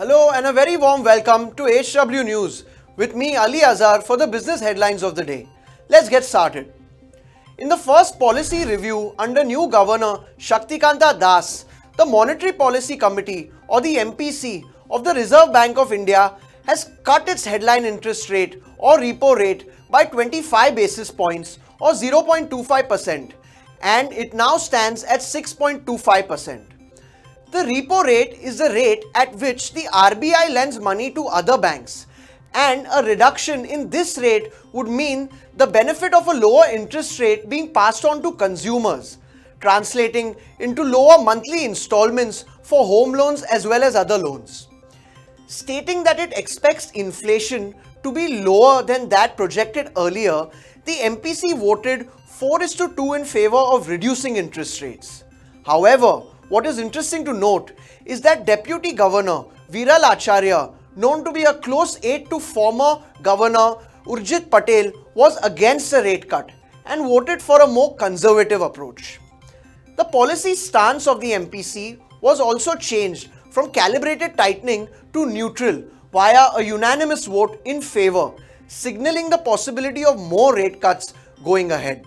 Hello and a very warm welcome to HW News with me Ali Azhar for the business headlines of the day. Let's get started. In the first policy review under new Governor Shaktikanta Das, the Monetary Policy Committee or the MPC of the Reserve Bank of India has cut its headline interest rate or repo rate by 25 basis points or 0.25% and it now stands at 6.25%. The repo rate is the rate at which the RBI lends money to other banks, and a reduction in this rate would mean the benefit of a lower interest rate being passed on to consumers, translating into lower monthly installments for home loans as well as other loans. Stating that it expects inflation to be lower than that projected earlier, the MPC voted 4:2 in favor of reducing interest rates. However, what is interesting to note is that Deputy Governor Viral Acharya, known to be a close aide to former Governor Urjit Patel, was against the rate cut and voted for a more conservative approach. The policy stance of the MPC was also changed from calibrated tightening to neutral via a unanimous vote in favor, signaling the possibility of more rate cuts going ahead.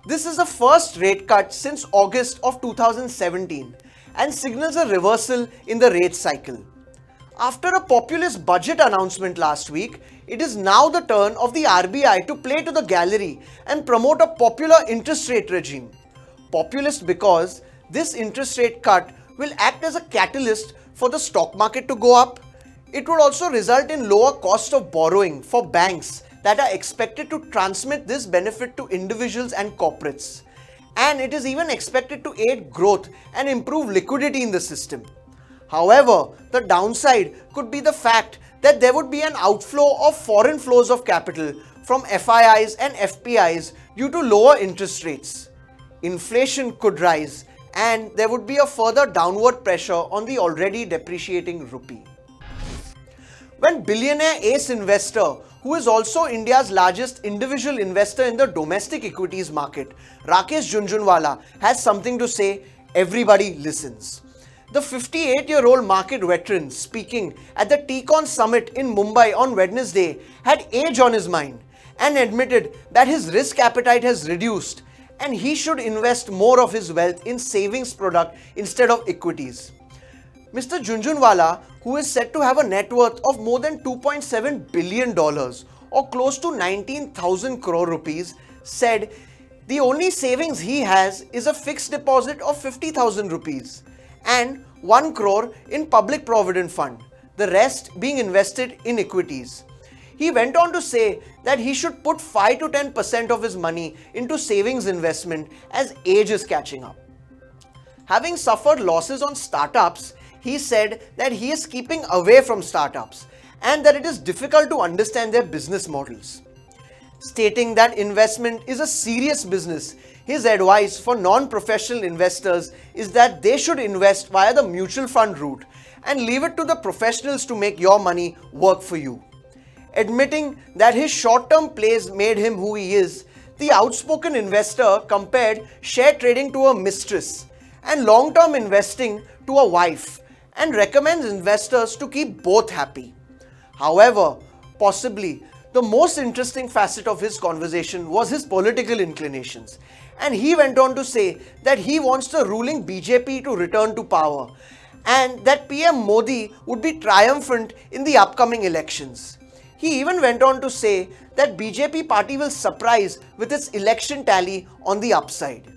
This is the first rate cut since August of 2017 and signals a reversal in the rate cycle. After a populist budget announcement last week, it is now the turn of the RBI to play to the gallery and promote a popular interest rate regime. Populist because this interest rate cut will act as a catalyst for the stock market to go up. It would also result in lower cost of borrowing for banks that are expected to transmit this benefit to individuals and corporates. And it is even expected to aid growth and improve liquidity in the system. However, the downside could be the fact that there would be an outflow of foreign flows of capital from FIIs and FPIs due to lower interest rates. Inflation could rise and there would be a further downward pressure on the already depreciating rupee. When billionaire ace investor, who is also India's largest individual investor in the domestic equities market, Rakesh Jhunjhunwala, has something to say, everybody listens. The 58-year-old market veteran speaking at the TiECON Summit in Mumbai on Wednesday had age on his mind and admitted that his risk appetite has reduced and he should invest more of his wealth in savings product instead of equities. Mr. Jhunjhunwala, who is said to have a net worth of more than $2.7 billion or close to 19,000 crore rupees, said the only savings he has is a fixed deposit of 50,000 rupees and 1 crore in public provident fund, the rest being invested in equities. He went on to say that he should put 5 to 10% of his money into savings investment as age is catching up. Having suffered losses on startups, he said that he is keeping away from startups and that it is difficult to understand their business models. Stating that investment is a serious business, his advice for non-professional investors is that they should invest via the mutual fund route and leave it to the professionals to make your money work for you. Admitting that his short-term plays made him who he is, the outspoken investor compared share trading to a mistress and long-term investing to a wife, and recommends investors to keep both happy. However, possibly the most interesting facet of his conversation was his political inclinations, and he went on to say that he wants the ruling BJP to return to power and that PM Modi would be triumphant in the upcoming elections. He even went on to say that BJP party will surprise with its election tally on the upside.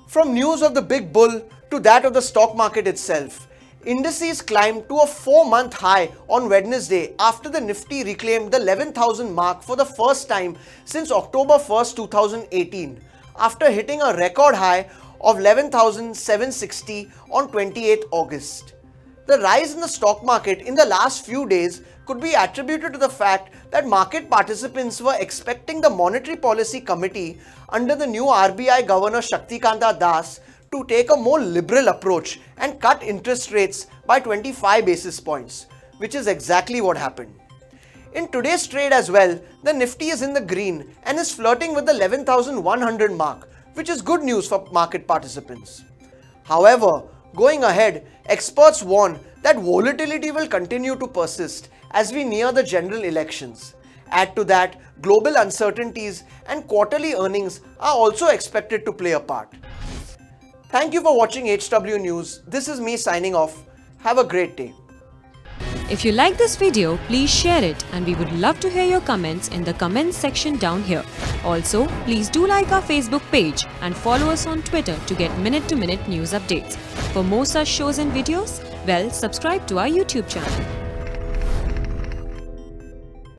From news of the big bull to that of the stock market itself, indices climbed to a 4-month high on Wednesday after the Nifty reclaimed the 11,000 mark for the first time since October 1st, 2018, after hitting a record high of 11,760 on 28th August. The rise in the stock market in the last few days could be attributed to the fact that market participants were expecting the Monetary Policy Committee under the new RBI Governor Shaktikanta Das to take a more liberal approach and cut interest rates by 25 basis points, which is exactly what happened. In today's trade as well, the Nifty is in the green and is flirting with the 11,100 mark, which is good news for market participants. However, Going ahead, experts warn that volatility will continue to persist as we near the general elections. Add to that, global uncertainties and quarterly earnings are also expected to play a part. Thank you for watching HW News. This is me signing off. Have a great day. If you like this video, please share it, and we would love to hear your comments in the comments section down here. Also, please do like our Facebook page and follow us on Twitter to get minute-to-minute news updates. For more such shows and videos, well, subscribe to our YouTube channel.